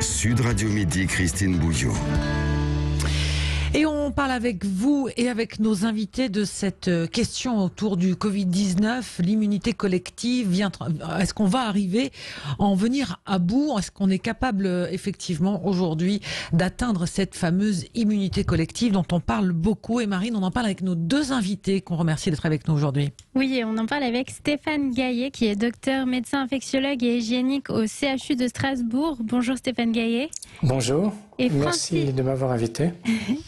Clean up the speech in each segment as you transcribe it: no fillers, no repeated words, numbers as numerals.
Sud Radio Midi, Christine Bouillot. Et on parle avec vous et avec nos invités de cette question autour du Covid-19, l'immunité collective. Est-ce qu'on va arriver à en venir à bout? Est-ce qu'on est capable effectivement aujourd'hui d'atteindre cette fameuse immunité collective dont on parle beaucoup? Et Marine, on en parle avec nos deux invités qu'on remercie d'être avec nous aujourd'hui. Oui, et on en parle avec Stéphane Gaillet, qui est docteur, médecin infectiologue et hygiénique au CHU de Strasbourg. Bonjour Stéphane Gaillet. Bonjour, merci de m'avoir invité.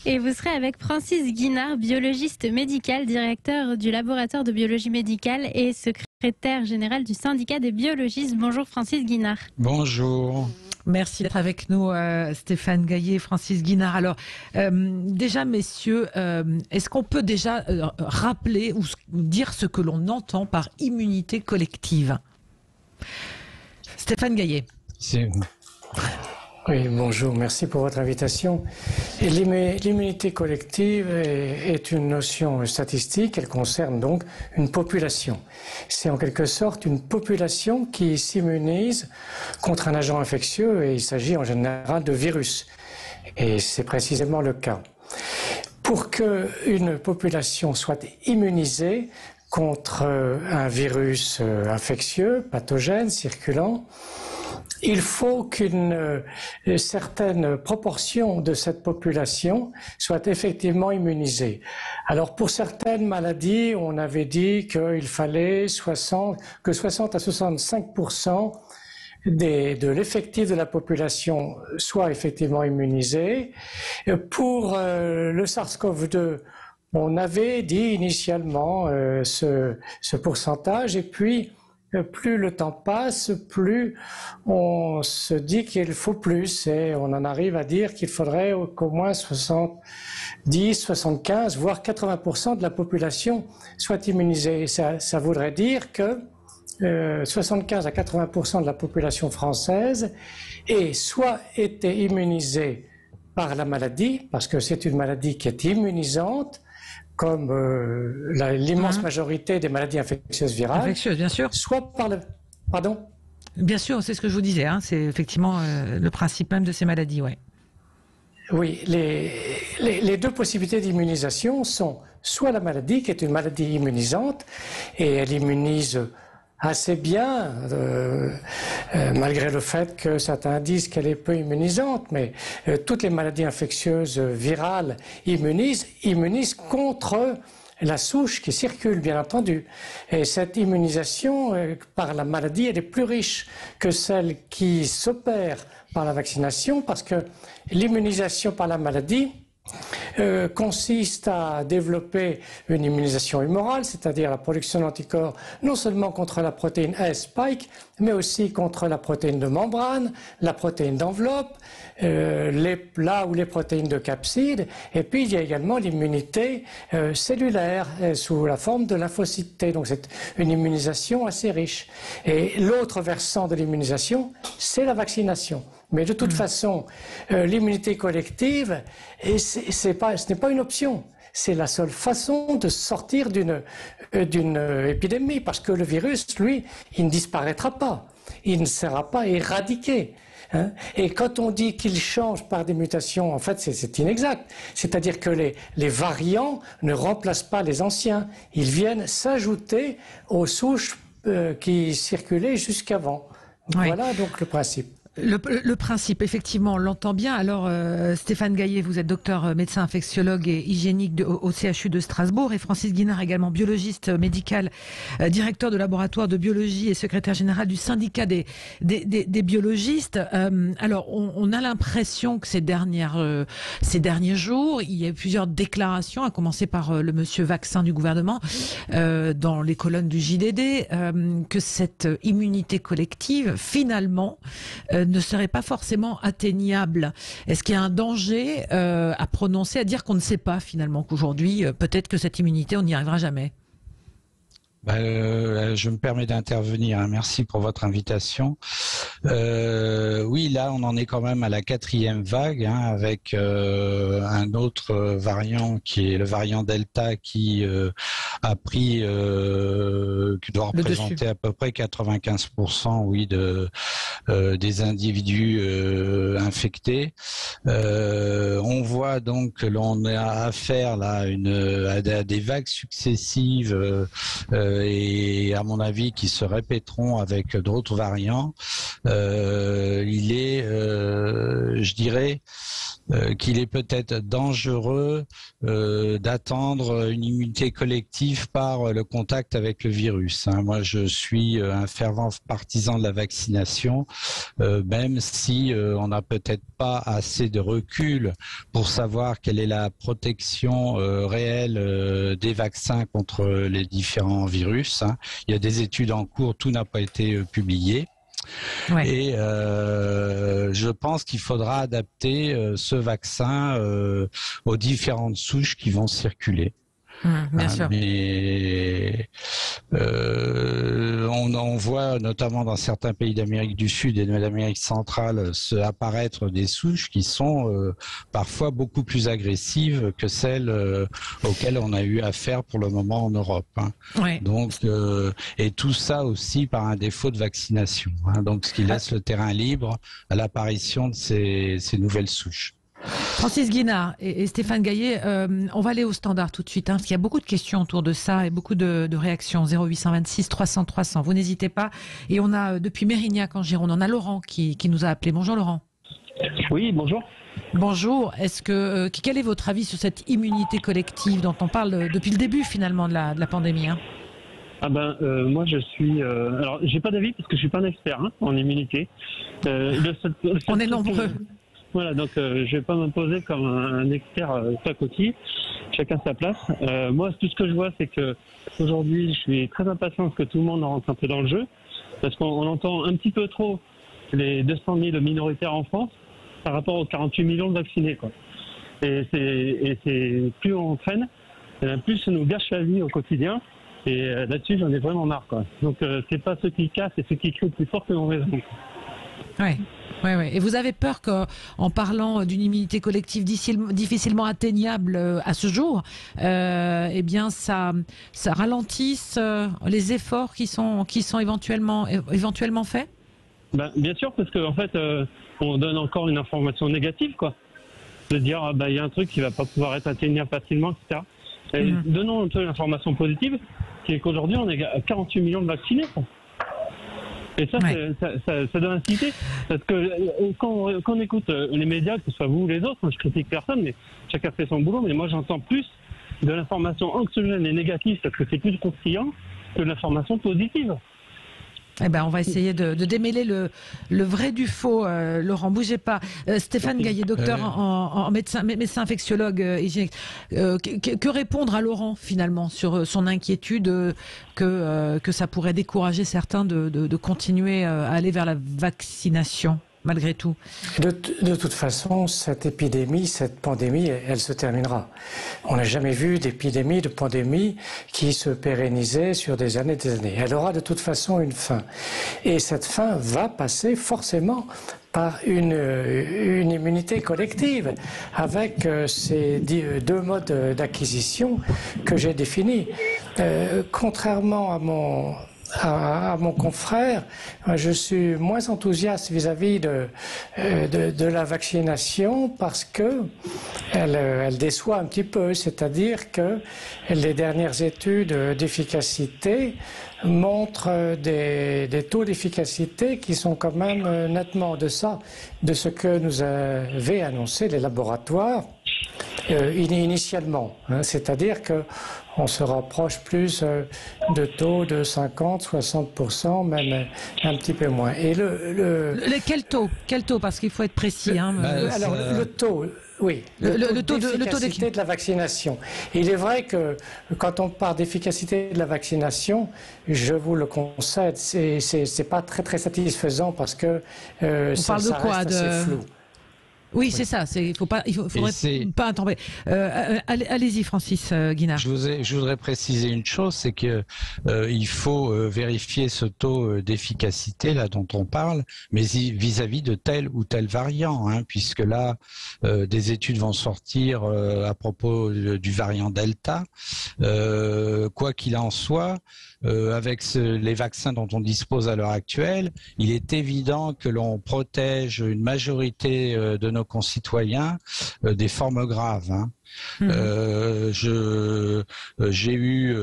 Et vous serez avec Francis Guinard, biologiste médical, directeur du laboratoire de biologie médicale et secrétaire général du syndicat des biologistes. Bonjour Francis Guinard. Bonjour. Merci d'être avec nous, Stéphane Gaillet, Francis Guinard. Alors, déjà, messieurs, est-ce qu'on peut déjà rappeler ou dire ce que l'on entend par immunité collective? Stéphane Gaillet. Oui, bonjour, merci pour votre invitation. L'immunité collective est une notion statistique, elle concerne donc une population. C'est en quelque sorte une population qui s'immunise contre un agent infectieux et il s'agit en général de virus. Et c'est précisément le cas. Pour qu'une population soit immunisée contre un virus infectieux, pathogène, circulant, il faut qu'une certaine proportion de cette population soit effectivement immunisée. Alors pour certaines maladies, on avait dit qu'il fallait que 60 à 65% de l'effectif de la population soit effectivement immunisé. Pour le SARS-CoV-2, on avait dit initialement ce pourcentage, et puis plus le temps passe, plus on se dit qu'il faut plus, et on en arrive à dire qu'il faudrait qu'au moins 70, 75, voire 80% de la population soit immunisée. Ça voudrait dire que 75 à 80% de la population française ait soit été immunisée par la maladie, parce que c'est une maladie qui est immunisante, comme l'immense majorité des maladies infectieuses virales. Infectieuses, bien sûr. Soit par le... Pardon ? Bien sûr, c'est ce que je vous disais. C'est effectivement le principe même de ces maladies, ouais. Oui, les deux possibilités d'immunisation sont soit la maladie, qui est une maladie immunisante, et elle immunise assez bien, malgré le fait que certains disent qu'elle est peu immunisante, mais toutes les maladies infectieuses virales immunisent contre la souche qui circule, bien entendu. Et cette immunisation par la maladie, elle est plus riche que celle qui s'opère par la vaccination, parce que l'immunisation par la maladie consiste à développer une immunisation humorale, c'est-à-dire la production d'anticorps non seulement contre la protéine S spike, mais aussi contre la protéine de membrane, la protéine d'enveloppe, là où les protéines de capside, et puis il y a également l'immunité cellulaire sous la forme de lymphocytes T. Donc c'est une immunisation assez riche. Et l'autre versant de l'immunisation, c'est la vaccination. Mais de toute façon, l'immunité collective, ce n'est pas une option. C'est la seule façon de sortir d'une épidémie, parce que le virus, lui, il ne disparaîtra pas. Il ne sera pas éradiqué. Et quand on dit qu'il change par des mutations, en fait, c'est inexact. C'est-à-dire que les variants ne remplacent pas les anciens. Ils viennent s'ajouter aux souches qui circulaient jusqu'avant. Oui. Voilà donc le principe. Le principe, effectivement, on l'entend bien. Alors, Stéphane Gaillet, vous êtes docteur médecin infectiologue et hygiénique au CHU de Strasbourg, et Francis Guinard, également biologiste médical, directeur de laboratoire de biologie et secrétaire général du syndicat des biologistes. Alors, on a l'impression que ces derniers jours, il y a eu plusieurs déclarations, à commencer par le monsieur vaccin du gouvernement, dans les colonnes du JDD, que cette immunité collective, finalement, ne serait pas forcément atteignable. Est-ce qu'il y a un danger à prononcer, à dire qu'on ne sait pas finalement, qu'aujourd'hui, peut-être que cette immunité, on n'y arrivera jamais? Je me permets d'intervenir. Merci pour votre invitation. Oui, là, on en est quand même à la 4e vague, avec un autre variant qui est le variant Delta qui a pris, qui doit représenter à peu près 95%, oui, des individus infectés. On voit donc que l'on a affaire là à des vagues successives et à mon avis qui se répéteront avec d'autres variants. Il est, je dirais, qu'il est peut-être dangereux d'attendre une immunité collective par le contact avec le virus. Moi, je suis un fervent partisan de la vaccination, même si on n'a peut-être pas assez de recul pour savoir quelle est la protection réelle des vaccins contre les différents virus. Il y a des études en cours, tout n'a pas été publié. Ouais. Et je pense qu'il faudra adapter ce vaccin aux différentes souches qui vont circuler. Bien sûr. Mais on voit notamment dans certains pays d'Amérique du Sud et d'Amérique centrale apparaître des souches qui sont parfois beaucoup plus agressives que celles auxquelles on a eu affaire pour le moment en Europe. Ouais. Donc, et tout ça aussi par un défaut de vaccination. Donc, ce qui laisse le terrain libre à l'apparition de ces nouvelles souches. Francis Guinard et Stéphane Gaillet, on va aller au standard tout de suite, parce qu'il y a beaucoup de questions autour de ça et beaucoup de réactions. 0826 300 300, vous n'hésitez pas. Et on a depuis Mérignac en Gironde, on a Laurent qui nous a appelé. Bonjour Laurent. Oui, bonjour. Bonjour. Quel est votre avis sur cette immunité collective dont on parle depuis le début finalement de la pandémie Moi je suis... alors j'ai pas d'avis parce que je suis pas un expert en immunité. On est nombreux. Voilà, donc je vais pas m'imposer comme un expert pacotille, chacun sa place. Moi, tout ce que je vois, c'est que aujourd'hui, je suis très impatient que tout le monde rentre un peu dans le jeu, parce qu'on entend un petit peu trop les 200 000 minoritaires en France par rapport aux 48 millions de vaccinés, quoi. Et c'est plus on traîne, plus ça nous gâche la vie au quotidien. Et là-dessus, j'en ai vraiment marre, quoi. Donc c'est pas ceux qui cassent, c'est ceux qui crient plus fort que l'on raison. Ouais. Et vous avez peur qu'en parlant d'une immunité collective difficilement atteignable à ce jour, eh bien ça ralentisse les efforts qui sont éventuellement faits? Bien sûr, parce qu'en fait, on donne encore une information négative, quoi. De dire, il y a un truc qui va pas pouvoir être atteignable facilement, etc. Et donnons un peu l'information positive, qui est qu'aujourd'hui, on est à 48 millions de vaccinés, quoi. Et ça, ça doit inciter. Parce que quand on écoute les médias, que ce soit vous ou les autres, moi, je critique personne, mais chacun fait son boulot, mais moi j'entends plus de l'information anxiogène et négative, parce que c'est plus croustillant, que de l'information positive. Eh ben, on va essayer de démêler le vrai du faux. Laurent, bougez pas. Stéphane Gaillet, docteur en médecin infectiologue hygiénique. Que répondre à Laurent finalement sur son inquiétude que ça pourrait décourager certains de continuer à aller vers la vaccination malgré tout? De toute façon, cette pandémie, elle se terminera. On n'a jamais vu d'épidémie, de pandémie qui se pérennisait sur des années et des années. Elle aura de toute façon une fin. Et cette fin va passer forcément par une immunité collective, avec ces deux modes d'acquisition que j'ai définis. Contrairement à mon confrère, je suis moins enthousiaste vis-à-vis de la vaccination parce que elle déçoit un petit peu, c'est-à-dire que les dernières études d'efficacité montrent des taux d'efficacité qui sont quand même nettement en deçà de ce que nous avaient annoncé les laboratoires initialement, c'est-à-dire que on se rapproche plus de taux de 50-60%, même un petit peu moins. Et quel taux? Parce qu'il faut être précis. Alors le taux, oui, le taux d'efficacité de la vaccination. Il est vrai que quand on parle d'efficacité de la vaccination, je vous le concède, c'est pas très très satisfaisant parce que on parle de quoi? Reste assez flou. Oui, c'est ça. Il faudrait pas attendre. Allez-y, Francis Guinard. Je voudrais préciser une chose, c'est que il faut vérifier ce taux d'efficacité là dont on parle, mais vis-à-vis de tel ou tel variant, hein, puisque là, des études vont sortir à propos du variant Delta. Quoi qu'il en soit, avec les vaccins dont on dispose à l'heure actuelle, il est évident que l'on protège une majorité de nos concitoyens des formes graves. Hein. J'ai vu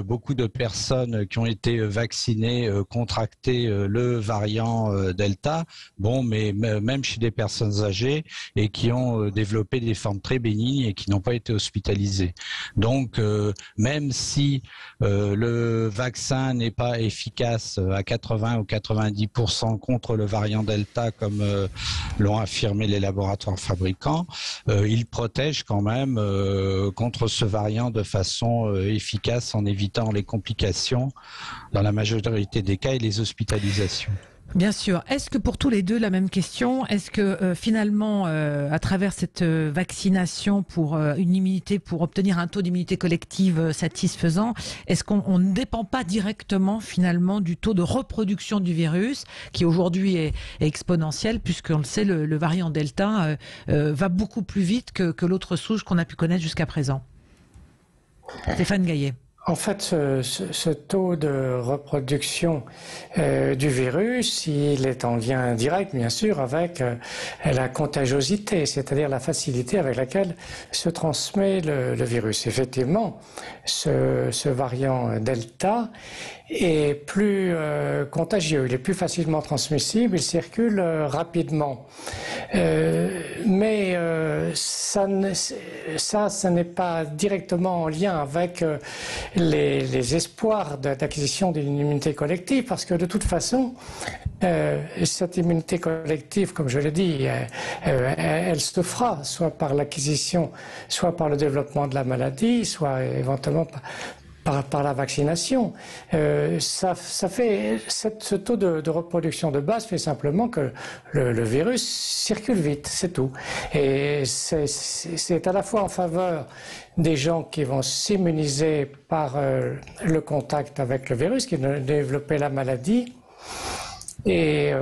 beaucoup de personnes qui ont été vaccinées contracter le variant Delta, mais même chez des personnes âgées et qui ont développé des formes très bénignes et qui n'ont pas été hospitalisées. Donc même si le vaccin n'est pas efficace à 80 ou 90% contre le variant Delta comme l'ont affirmé les laboratoires fabricants, il protège quand même contre ce variant de façon efficace en évitant les complications dans la majorité des cas et les hospitalisations. Bien sûr. Est-ce que pour tous les deux, la même question, est-ce que finalement, à travers cette vaccination pour une immunité, pour obtenir un taux d'immunité collective satisfaisant, est-ce qu'on ne dépend pas directement finalement du taux de reproduction du virus, qui aujourd'hui est exponentiel, puisqu'on le sait, le variant Delta va beaucoup plus vite que l'autre souche qu'on a pu connaître jusqu'à présent? Stéphane Gaillet. En fait, ce taux de reproduction du virus, il est en lien direct, bien sûr, avec la contagiosité, c'est-à-dire la facilité avec laquelle se transmet le virus. Effectivement, ce variant Delta est plus contagieux, il est plus facilement transmissible, il circule rapidement. Mais ça n'est pas directement en lien avec les espoirs d'acquisition d'une immunité collective, parce que de toute façon, cette immunité collective, comme je l'ai dit, elle se fera soit par l'acquisition, soit par le développement de la maladie, soit éventuellement par la vaccination. Ce taux de reproduction de base fait simplement que le virus circule vite, c'est tout. Et c'est à la fois en faveur des gens qui vont s'immuniser par le contact avec le virus, qui vont développer la maladie, et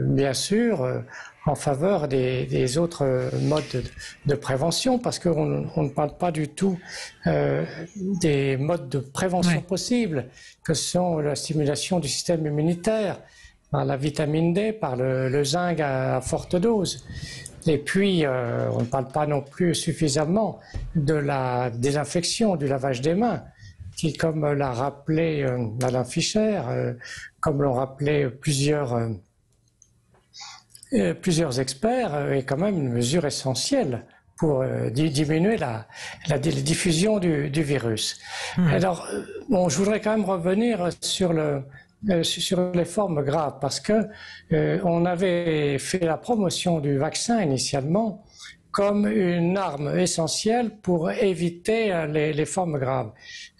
bien sûr en faveur des autres modes de prévention, parce qu'on ne parle pas du tout des modes de prévention possibles, que sont la stimulation du système immunitaire par la vitamine D, par le zinc à forte dose. Et puis, on ne parle pas non plus suffisamment de la désinfection, du lavage des mains, qui, comme l'a rappelé Alain Fischer, comme l'ont rappelé plusieurs experts, est quand même une mesure essentielle pour diminuer la diffusion du virus. Alors, je voudrais quand même revenir sur les formes graves, parce que on avait fait la promotion du vaccin initialement comme une arme essentielle pour éviter les formes graves.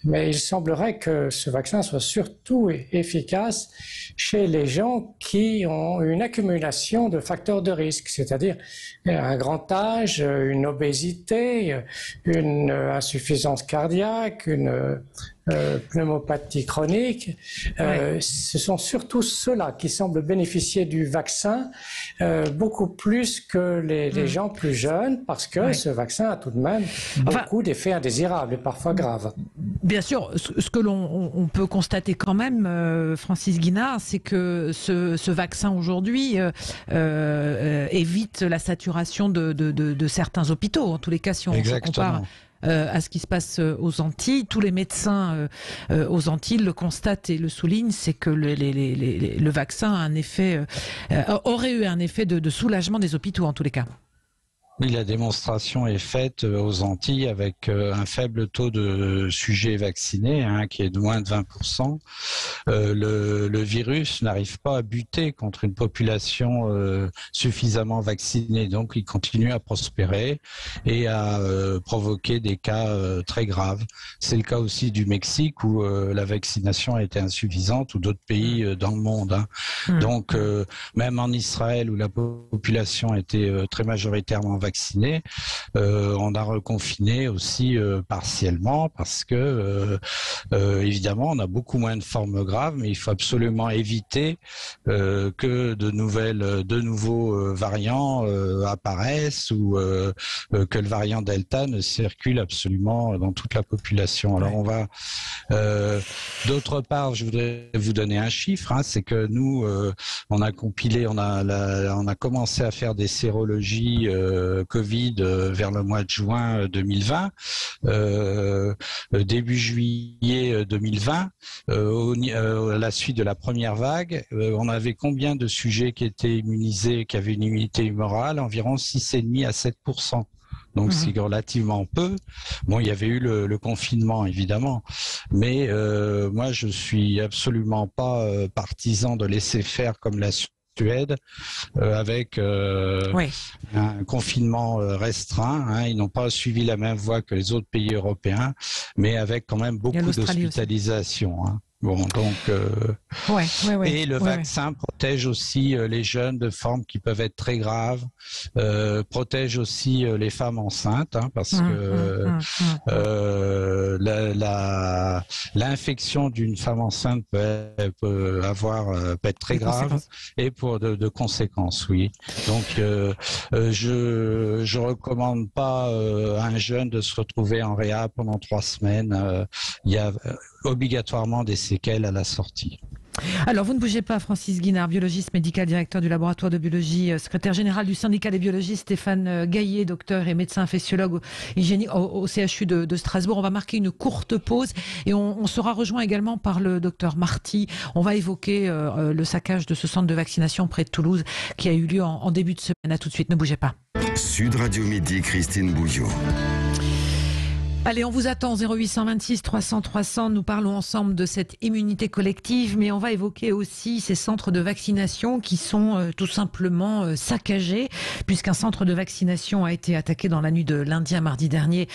Mais il semblerait que ce vaccin soit surtout efficace chez les gens qui ont une accumulation de facteurs de risque, c'est-à-dire un grand âge, une obésité, une insuffisance cardiaque, une pneumopathie chronique. Ce sont surtout ceux-là qui semblent bénéficier du vaccin beaucoup plus que les gens plus jeunes, parce que ce vaccin a tout de même beaucoup d'effets indésirables et parfois graves. Bien sûr, ce que l'on peut constater quand même, Francis Guinard, c'est que ce vaccin aujourd'hui évite la saturation de certains hôpitaux. En tous les cas, si on se compare à ce qui se passe aux Antilles, tous les médecins aux Antilles le constatent et le soulignent, c'est que le vaccin a aurait eu un effet de soulagement des hôpitaux en tous les cas. Oui, la démonstration est faite aux Antilles avec un faible taux de sujets vaccinés, qui est de moins de 20%. Le virus n'arrive pas à buter contre une population suffisamment vaccinée, donc il continue à prospérer et à provoquer des cas très graves. C'est le cas aussi du Mexique où la vaccination a été insuffisante, ou d'autres pays dans le monde. Donc même en Israël où la population était très majoritairement vaccinés, on a reconfiné aussi partiellement parce que évidemment on a beaucoup moins de formes graves, mais il faut absolument éviter que de nouveaux variants apparaissent, ou que le variant Delta ne circule absolument dans toute la population. Alors on va d'autre part, je voudrais vous donner un chiffre, c'est que nous on a compilé, on a commencé à faire des sérologies Covid vers le mois de juin 2020, début juillet 2020, à la suite de la première vague, on avait combien de sujets qui étaient immunisés, qui avaient une immunité humorale? Environ 6,5 à 7%. Donc c'est relativement peu. Bon, il y avait eu le confinement évidemment, mais moi je suis absolument pas partisan de laisser faire comme la Suède, avec un confinement restreint. Ils n'ont pas suivi la même voie que les autres pays européens, mais avec quand même beaucoup d'hospitalisation. Bon, donc et le vaccin protège aussi les jeunes de formes qui peuvent être très graves, protège aussi les femmes enceintes, parce que l'infection d'une femme enceinte peut être très grave et pour de conséquences, oui. Donc je recommande pas à un jeune de se retrouver en réa pendant 3 semaines. Il y a obligatoirement des séquelles à la sortie. Alors, vous ne bougez pas, Francis Guinard, biologiste médical, directeur du laboratoire de biologie, secrétaire général du syndicat des biologistes, Stéphane Gaillet, docteur et médecin infectiologue hygiénique au CHU de Strasbourg. On va marquer une courte pause et on sera rejoint également par le docteur Marty. On va évoquer le saccage de ce centre de vaccination près de Toulouse qui a eu lieu en début de semaine. À tout de suite, ne bougez pas. Sud Radio Midi, Christine Bouziou. Allez, on vous attend 0826 300 300. Nous parlons ensemble de cette immunité collective, mais on va évoquer aussi ces centres de vaccination qui sont tout simplement saccagés, puisqu'un centre de vaccination a été attaqué dans la nuit de lundi à mardi dernier,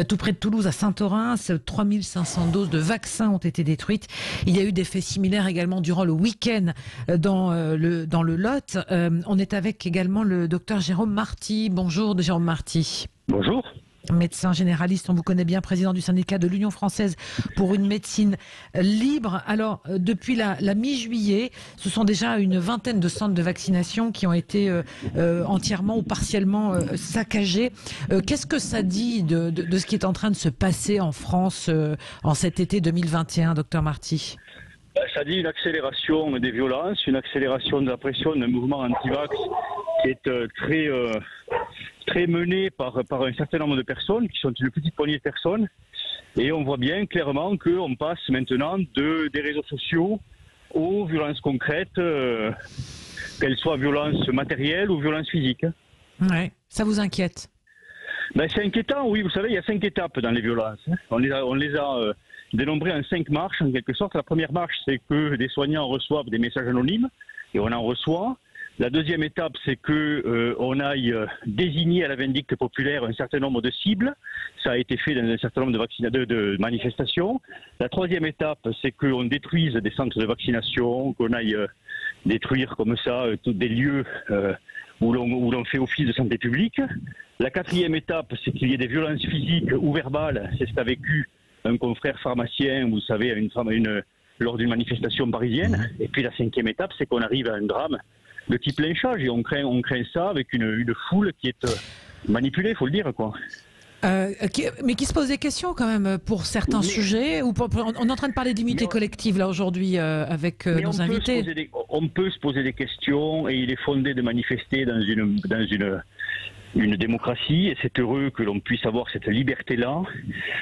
tout près de Toulouse, à Saint-Orens. 3500 doses de vaccins ont été détruites. Il y a eu des faits similaires également durant le week-end dans le Lot. On est avec également le docteur Jérôme Marty. Bonjour, Jérôme Marty. Bonjour. Médecin généraliste, on vous connaît bien, président du syndicat de l'Union française pour une médecine libre. Alors, depuis la mi-juillet, ce sont déjà une vingtaine de centres de vaccination qui ont été entièrement ou partiellement saccagés. Qu'est-ce que ça dit de ce qui est en train de se passer en France en cet été 2021, docteur Marty? Ça dit une accélération des violences, une accélération de la pression d'un mouvement anti-vax qui est très mené par un certain nombre de personnes, qui sont une petite poignée de personnes. Et on voit bien clairement qu'on passe maintenant des réseaux sociaux aux violences concrètes, qu'elles soient violences matérielles ou violences physiques. Ouais, ça vous inquiète? C'est inquiétant, oui. Vous savez, il y a 5 étapes dans les violences. On les a dénombrées en 5 marches, en quelque sorte. La première marche, c'est que des soignants reçoivent des messages anonymes, et on en reçoit. La deuxième étape, c'est que on aille désigner à la vindicte populaire un certain nombre de cibles. Ça a été fait dans un certain nombre de manifestations. La troisième étape, c'est qu'on détruise des centres de vaccination, qu'on aille détruire comme ça tous des lieux où l'on fait office de santé publique. La quatrième étape, c'est qu'il y ait des violences physiques ou verbales. C'est ce qu'a vécu un confrère pharmacien, vous savez, lors d'une manifestation parisienne. Et puis la cinquième étape, c'est qu'on arrive à un drame de type lynchage, et on craint ça avec une foule qui est manipulée, il faut le dire, quoi. Mais qui se pose des questions quand même pour certains sujets, ou on est en train de parler d'immunité collective là aujourd'hui avec nos invités. On peut se poser des questions, et il est fondé de manifester dans une démocratie, et c'est heureux que l'on puisse avoir cette liberté-là.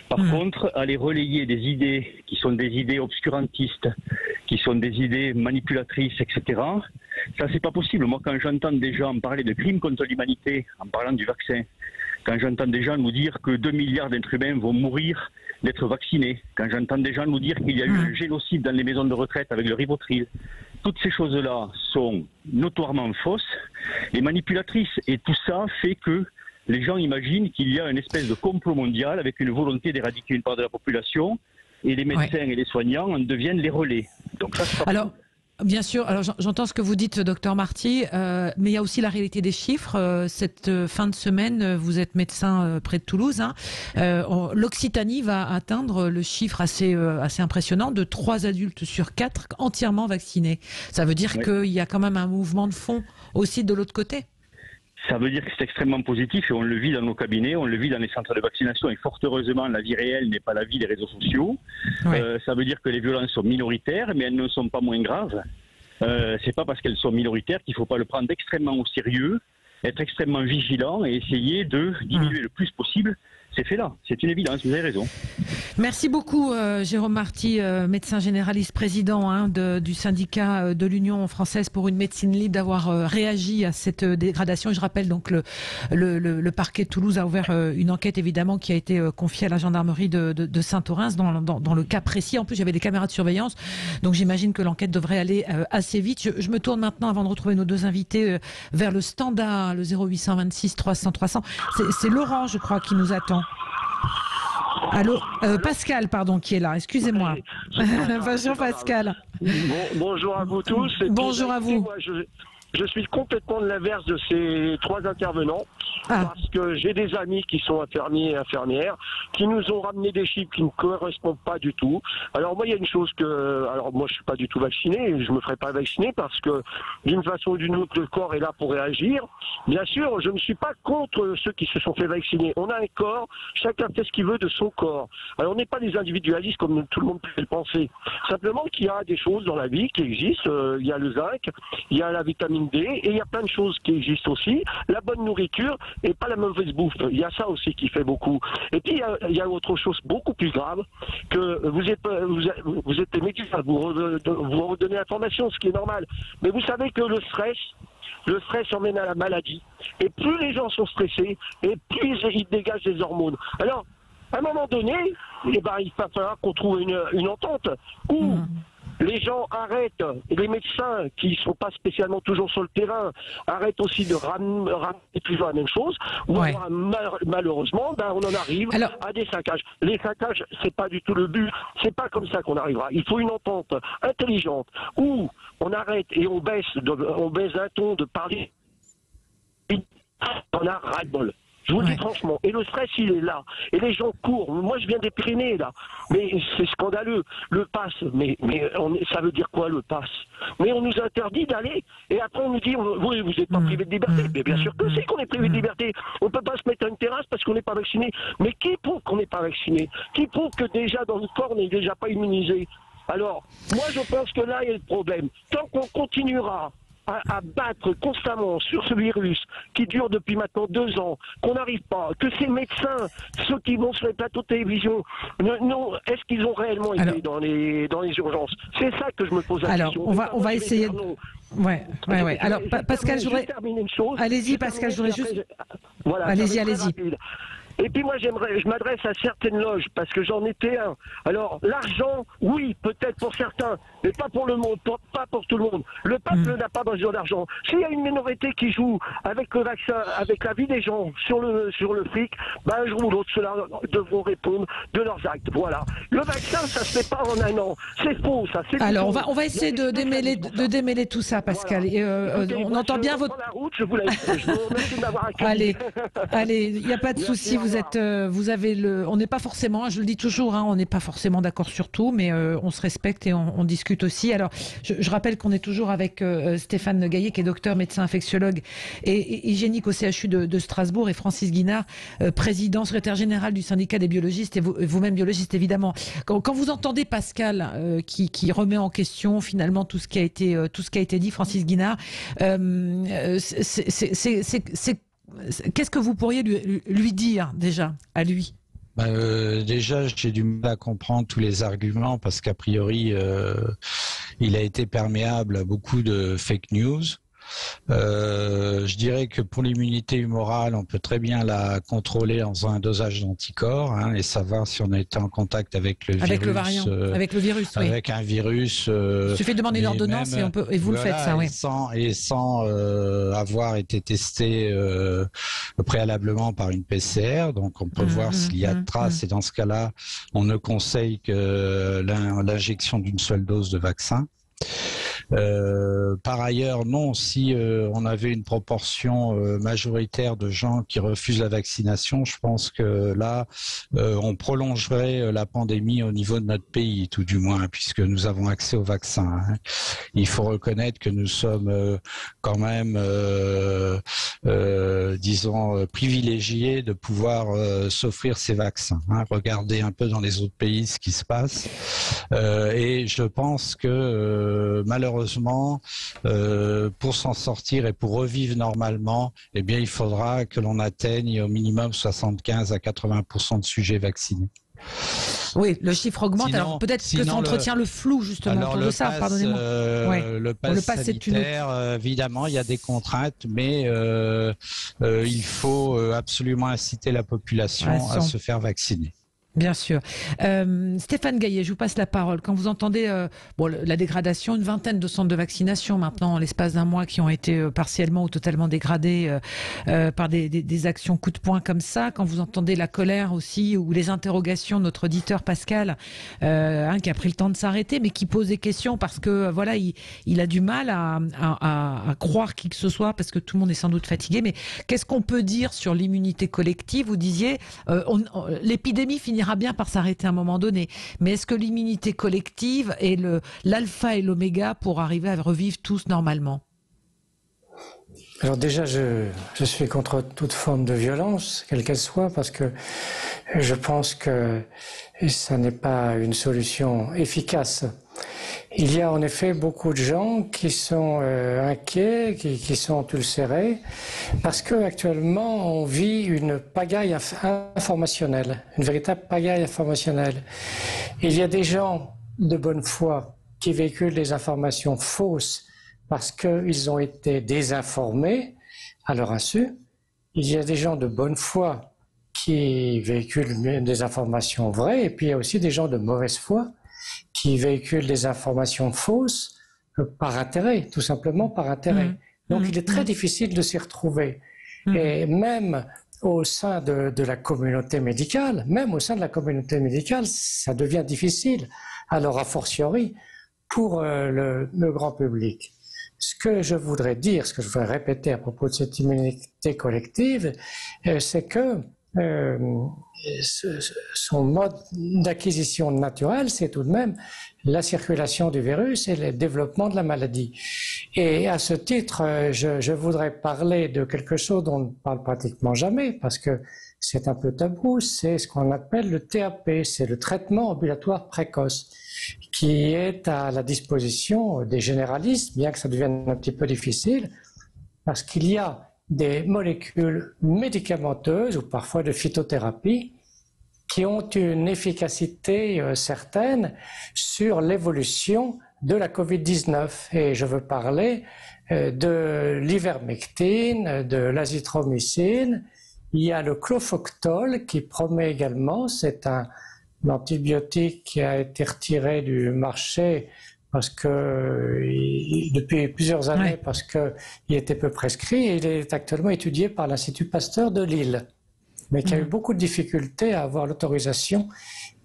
Par contre, aller relayer des idées qui sont des idées obscurantistes, qui sont des idées manipulatrices, etc. Ça, c'est pas possible. Moi, quand j'entends des gens parler de crimes contre l'humanité en parlant du vaccin, quand j'entends des gens nous dire que 2 milliards d'êtres humains vont mourir d'être vaccinés, quand j'entends des gens nous dire qu'il y a eu un génocide dans les maisons de retraite avec le Rivotril, toutes ces choses-là sont notoirement fausses et manipulatrices. Et tout ça fait que les gens imaginent qu'il y a une espèce de complot mondial avec une volonté d'éradiquer une part de la population et les médecins et les soignants en deviennent les relais. Donc ça, c'est pas Alors, bien sûr, alors j'entends ce que vous dites, docteur Marty, mais il y a aussi la réalité des chiffres. Cette fin de semaine, vous êtes médecin près de Toulouse. L'Occitanie va atteindre le chiffre assez impressionnant de 3 adultes sur 4 entièrement vaccinés. Ça veut dire qu'il y a quand même un mouvement de fond aussi de l'autre côté. Ça veut dire que c'est extrêmement positif et on le vit dans nos cabinets, on le vit dans les centres de vaccination et fort heureusement la vie réelle n'est pas la vie des réseaux sociaux. Ça veut dire que les violences sont minoritaires mais elles ne sont pas moins graves. C'est pas parce qu'elles sont minoritaires qu'il ne faut pas le prendre extrêmement au sérieux, être extrêmement vigilant et essayer de diminuer le plus possible ces faits-là. C'est une évidence, vous avez raison. Merci beaucoup Jérôme Marty, médecin généraliste, président du syndicat de l'Union française pour une médecine libre, d'avoir réagi à cette dégradation. Je rappelle donc le parquet de Toulouse a ouvert une enquête évidemment qui a été confiée à la gendarmerie de Saint-Orens dans le cas précis. En plus, il y avait des caméras de surveillance, donc j'imagine que l'enquête devrait aller assez vite. Je me tourne maintenant, avant de retrouver nos deux invités, vers le standard, le 0826 300 300. C'est Laurent, je crois, qui nous attend. Allô, Pascal, pardon, qui est là, excusez-moi. Bonjour Pascal. Bonjour à vous tous. Bonjour à vous. Moi, je suis complètement de l'inverse de ces 3 intervenants, parce que j'ai des amis qui sont infirmiers et infirmières, qui nous ont ramené des chiffres qui ne correspondent pas du tout. Alors moi, il y a une chose alors moi je suis pas du tout vacciné, je me ferai pas vacciner parce que d'une façon ou d'une autre, le corps est là pour réagir. Bien sûr, je ne suis pas contre ceux qui se sont fait vacciner. On a un corps, chacun fait ce qu'il veut de son corps. Alors on n'est pas des individualistes comme tout le monde peut le penser. Simplement qu'il y a des choses dans la vie qui existent. Il y a le zinc, il y a la vitamine D, et il y a plein de choses qui existent aussi. La bonne nourriture et pas la mauvaise bouffe. Il y a ça aussi qui fait beaucoup. Et puis il y a autre chose beaucoup plus grave, que vous êtes médecin, vous redonnez l'information, ce qui est normal. Mais vous savez que le stress emmène à la maladie. Et plus les gens sont stressés, et plus ils dégagent des hormones. Alors, à un moment donné, il va falloir qu'on trouve une entente où les gens arrêtent, et les médecins qui ne sont pas spécialement toujours sur le terrain, arrêtent aussi de ramener toujours la même chose, ou alors, malheureusement, on en arrive à des saccages. Les saccages, c'est pas du tout le but, c'est pas comme ça qu'on arrivera. Il faut une entente intelligente, où on arrête et on baisse un ton de parler, on a ras-le-bol. Je vous le dis franchement. Et le stress, il est là. Et les gens courent. Moi, je viens des Pyrénées, là. Mais c'est scandaleux. Le pass, mais ça veut dire quoi, le pass? Mais on nous interdit d'aller. Et après, on nous dit, oui, vous n'êtes pas privé de liberté. Mais bien sûr que c'est qu'on est privé de liberté. On ne peut pas se mettre à une terrasse parce qu'on n'est pas vacciné. Mais qui prouve qu'on n'est pas vacciné? Qui prouve que déjà, dans le corps, on n'est déjà pas immunisé? Alors, moi, je pense que là, il y a le problème. Tant qu'on continuera à battre constamment sur ce virus qui dure depuis maintenant 2 ans, qu'on n'arrive pas, que ces médecins, ceux qui vont sur les plateaux de télévision, est-ce qu'ils ont réellement été dans les urgences? C'est ça que je me pose la question. On va essayer de... Ouais. Alors, Pascal, je voudrais... Allez-y, Pascal, je voudrais juste... Voilà, allez-y. Et puis moi, je m'adresse à certaines loges, parce que j'en étais un. Alors, l'argent, oui, peut-être pour certains, mais pas pour le monde, pas pour tout le monde. Le peuple n'a pas besoin d'argent. S'il y a une minorité qui joue avec le vaccin, avec la vie des gens, sur le fric, un jour ou l'autre, ceux-là devront répondre de leurs actes. Voilà. Le vaccin, ça se fait pas en un an. C'est faux, ça. Alors, on va essayer de démêler tout ça, Pascal. Voilà. Et, on entend bien votre... la route, je vous remercie de m'avoir accueilli. Allez, il n'y a pas de souci. Vous avez on n'est pas forcément, je le dis toujours, on n'est pas forcément d'accord sur tout, mais on se respecte et on discute aussi. Alors, je rappelle qu'on est toujours avec Stéphane Gaillet, qui est docteur, médecin infectiologue et hygiénique au CHU de Strasbourg, et Francis Guinard, président, secrétaire général du syndicat des biologistes, et vous-même biologiste évidemment. Quand vous entendez Pascal qui remet en question finalement tout ce qui a été dit, Francis Guinard, qu'est-ce que vous pourriez lui dire déjà, à lui? Déjà, j'ai du mal à comprendre tous les arguments parce qu'a priori, il a été perméable à beaucoup de fake news. Je dirais que pour l'immunité humorale, on peut très bien la contrôler en faisant un dosage d'anticorps et savoir si on a été en contact avec le virus. Avec le variant, avec le virus, oui. Avec un virus. Il suffit de demander une ordonnance et vous le faites, ça, oui. Sans avoir été testé préalablement par une PCR, donc on peut voir s'il y a traces et dans ce cas-là, on ne conseille que l'injection d'une seule dose de vaccin. Par ailleurs, non, si on avait une proportion majoritaire de gens qui refusent la vaccination, je pense que là, on prolongerait la pandémie au niveau de notre pays, tout du moins, puisque nous avons accès au vaccin. Il faut reconnaître que nous sommes quand même, disons, privilégiés de pouvoir s'offrir ces vaccins. Regardez un peu dans les autres pays ce qui se passe. Et je pense que malheureusement, pour s'en sortir et pour revivre normalement, eh bien, il faudra que l'on atteigne au minimum 75 à 80% de sujets vaccinés. Oui, le chiffre augmente. Sinon, alors peut-être que ça entretient le flou justement autour de ça. Pardonnez-moi. Le pass sanitaire, évidemment, il y a des contraintes, mais il faut absolument inciter la population à se faire vacciner. Bien sûr. Stéphane Gaillet, je vous passe la parole. Quand vous entendez la dégradation, une vingtaine de centres de vaccination maintenant en l'espace d'un mois qui ont été partiellement ou totalement dégradés par des actions coup de poing comme ça, quand vous entendez la colère aussi ou les interrogations de notre auditeur Pascal, qui a pris le temps de s'arrêter, mais qui pose des questions parce que voilà, il a du mal à croire qui que ce soit parce que tout le monde est sans doute fatigué. Mais qu'est-ce qu'on peut dire sur l'immunité collective? Vous disiez, l'épidémie finira bien par s'arrêter à un moment donné. Mais est-ce que l'immunité collective est l'alpha et l'oméga pour arriver à revivre tous normalement? Alors déjà, je suis contre toute forme de violence, quelle qu'elle soit, parce que je pense que ça n'est pas une solution efficace. Il y a en effet beaucoup de gens qui sont inquiets, qui sont ulcérés, parce que actuellement on vit une pagaille informationnelle, une véritable pagaille informationnelle. Il y a des gens de bonne foi qui véhiculent des informations fausses parce qu'ils ont été désinformés à leur insu. Il y a des gens de bonne foi qui véhiculent des informations vraies, et puis il y a aussi des gens de mauvaise foi qui véhiculent des informations fausses par intérêt, tout simplement par intérêt. Donc il est très difficile de s'y retrouver. Et même au sein de la communauté médicale, ça devient difficile, alors a fortiori pour le grand public. Ce que je voudrais dire, ce que je voudrais répéter à propos de cette immunité collective, c'est que son mode d'acquisition naturelle, c'est tout de même la circulation du virus et le développement de la maladie. Et à ce titre, je voudrais parler de quelque chose dont on ne parle pratiquement jamais, parce que c'est un peu tabou, c'est ce qu'on appelle le TAP, c'est le traitement ambulatoire précoce, qui est à la disposition des généralistes, bien que ça devienne un petit peu difficile, parce qu'il y a des molécules médicamenteuses ou parfois de phytothérapie qui ont une efficacité certaine sur l'évolution de la Covid-19. Et je veux parler de l'ivermectine, de l'azithromycine. Il y a le clofoctol qui promet également, c'est un antibiotique qui a été retiré du marché parce que depuis plusieurs années, parce qu'il était peu prescrit, et il est actuellement étudié par l'Institut Pasteur de Lille, mais qui a eu beaucoup de difficultés à avoir l'autorisation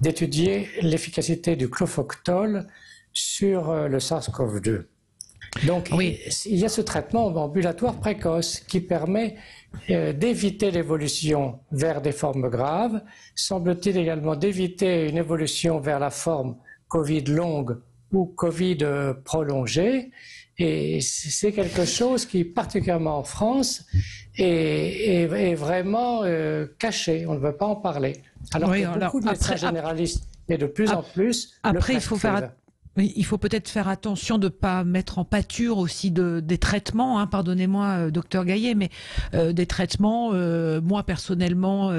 d'étudier l'efficacité du clofoctol sur le SARS-CoV-2. Donc il y a ce traitement ambulatoire précoce qui permet d'éviter l'évolution vers des formes graves, semble-t-il également d'éviter une évolution vers la forme Covid longue ou Covid prolongée, et c'est quelque chose qui, particulièrement en France, est vraiment caché, on ne veut pas en parler. Alors que beaucoup de médecins généralistes, et de plus en plus, après, il faut faire Oui, il faut peut-être faire attention de ne pas mettre en pâture aussi des traitements, hein, pardonnez-moi, docteur Gaillet, mais des traitements, moi personnellement,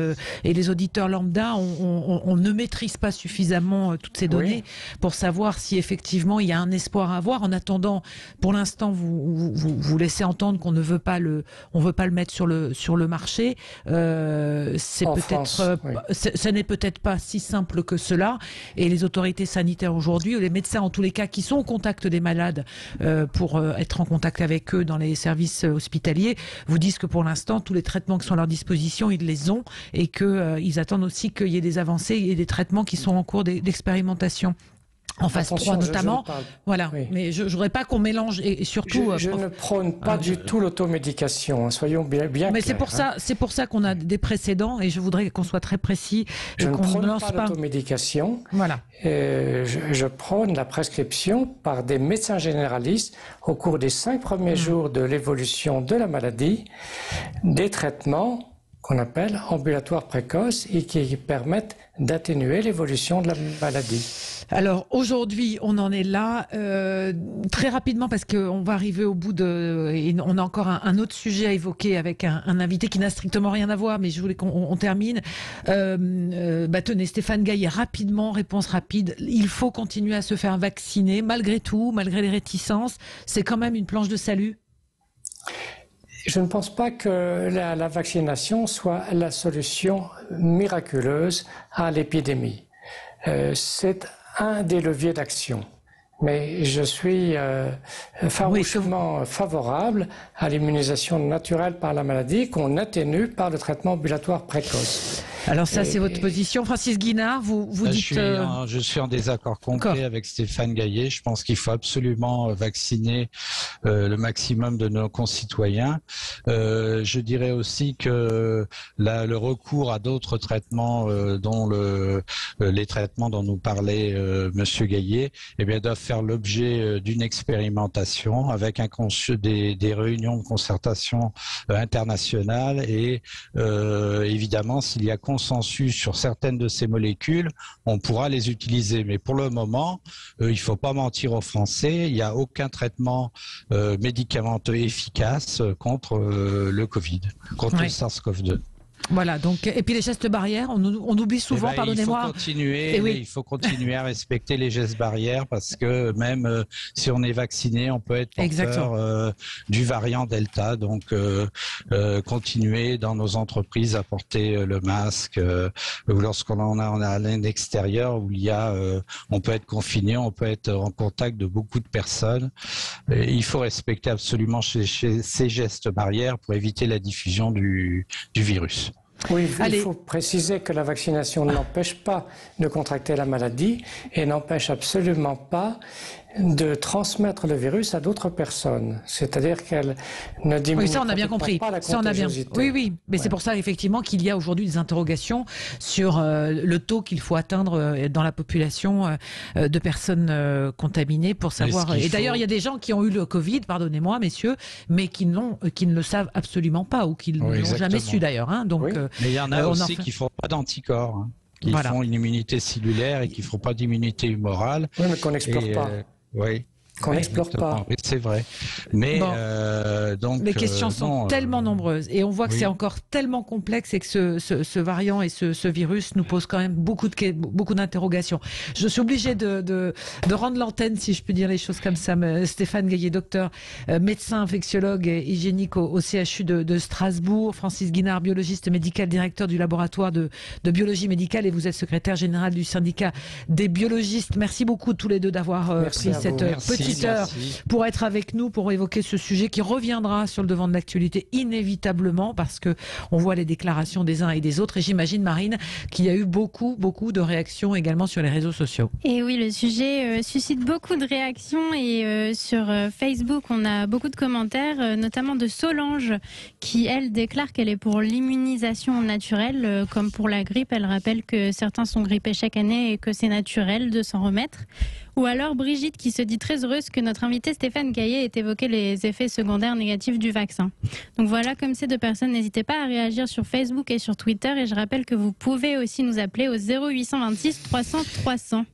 et les auditeurs lambda, on ne maîtrise pas suffisamment toutes ces données pour savoir si effectivement il y a un espoir à avoir. En attendant, pour l'instant, vous laissez entendre qu'on ne veut pas le mettre sur le marché. C'est peut-être, ce n'est peut-être pas si simple que cela. Et les autorités sanitaires aujourd'hui, ou les médecins en tous les cas qui sont au contact des malades pour être en contact avec eux dans les services hospitaliers, vous disent que pour l'instant, tous les traitements qui sont à leur disposition, ils les ont et qu'ils attendent aussi qu'il y ait des avancées et des traitements qui sont en cours d'expérimentation. En phase 3 notamment, voilà. Oui. Mais je voudrais pas qu'on mélange et surtout. Je ne prône pas du tout l'automédication. Hein, soyons bien clairs. Mais c'est pour ça qu'on a des précédents et je voudrais qu'on soit très précis. Je ne prône pas l'automédication. Voilà. Je prône la prescription par des médecins généralistes au cours des 5 premiers jours de l'évolution de la maladie, des traitements qu'on appelle ambulatoires précoces et qui permettent d'atténuer l'évolution de la maladie. Alors aujourd'hui, on en est là très rapidement parce qu'on va arriver au bout et on a encore un autre sujet à évoquer avec un invité qui n'a strictement rien à voir, mais je voulais qu'on termine. Tenez, Stéphane Gaillet, rapidement, réponse rapide. Il faut continuer à se faire vacciner malgré tout, malgré les réticences. C'est quand même une planche de salut. Je ne pense pas que la vaccination soit la solution miraculeuse à l'épidémie. C'est un des leviers d'action. Mais je suis farouchement favorable à l'immunisation naturelle par la maladie qu'on atténue par le traitement ambulatoire précoce. Alors ça, c'est votre position. Francis Guinard, vous dites... Je suis en désaccord complet avec Stéphane Gaillet. Je pense qu'il faut absolument vacciner le maximum de nos concitoyens. Je dirais aussi que le recours à d'autres traitements, dont les traitements dont nous parlait Monsieur Gaillet, eh bien, doivent faire l'objet d'une expérimentation avec des réunions de concertation internationales et évidemment, s'il y a consensus sur certaines de ces molécules, on pourra les utiliser. Mais pour le moment, il ne faut pas mentir aux Français, il n'y a aucun traitement médicamenteux efficace contre le Covid, contre le SARS-CoV-2. Voilà, donc, et puis les gestes barrières, on oublie souvent, pardonnez-moi. Il faut continuer à respecter les gestes barrières parce que même si on est vacciné, on peut être porteur du variant Delta. Donc, continuer dans nos entreprises à porter le masque lorsqu'on est à l'extérieur où on peut être confiné, on peut être en contact de beaucoup de personnes. Il faut respecter absolument ces gestes barrières pour éviter la diffusion du virus. Oui, il faut préciser que la vaccination n'empêche pas de contracter la maladie et n'empêche absolument pas de transmettre le virus à d'autres personnes. C'est-à-dire qu'elle ne diminue ça, on a bien compris. Pas la ça, on a bien. Oui, mais c'est pour ça effectivement qu'il y a aujourd'hui des interrogations sur le taux qu'il faut atteindre dans la population de personnes contaminées pour savoir. Et d'ailleurs, il y a des gens qui ont eu le Covid, pardonnez-moi, messieurs, mais qui ne le savent absolument pas ou qui ne l'ont jamais su d'ailleurs. Hein, donc, mais il y en a aussi qui font pas d'anticorps. Hein, qui font une immunité cellulaire et qui ne font pas d'immunité humorale. Oui, mais qu'on n'explore pas. Oui. Qu'on n'explore pas. Oui, c'est vrai. Mais donc les questions sont tellement nombreuses et on voit que c'est encore tellement complexe et que ce variant et ce virus nous pose quand même beaucoup d'interrogations. Je suis obligée de rendre l'antenne, si je peux dire les choses comme ça. Stéphane Gaillet, docteur, médecin infectiologue et hygiénique au CHU de Strasbourg. Francis Guinard, biologiste médical, directeur du laboratoire de biologie médicale et vous êtes secrétaire général du syndicat des biologistes. Merci beaucoup tous les deux d'avoir pris cette petite heure pour être avec nous, pour évoquer ce sujet qui reviendra sur le devant de l'actualité inévitablement parce que on voit les déclarations des uns et des autres et j'imagine, Marine, qu'il y a eu beaucoup de réactions également sur les réseaux sociaux. Et oui, le sujet suscite beaucoup de réactions et sur Facebook, on a beaucoup de commentaires, notamment de Solange qui, elle, déclare qu'elle est pour l'immunisation naturelle comme pour la grippe. Elle rappelle que certains sont grippés chaque année et que c'est naturel de s'en remettre. Ou alors Brigitte qui se dit très heureuse que notre invité Stéphane Gaillet ait évoqué les effets secondaires négatifs du vaccin. Donc voilà, comme ces deux personnes, n'hésitez pas à réagir sur Facebook et sur Twitter. Et je rappelle que vous pouvez aussi nous appeler au 0826 300 300.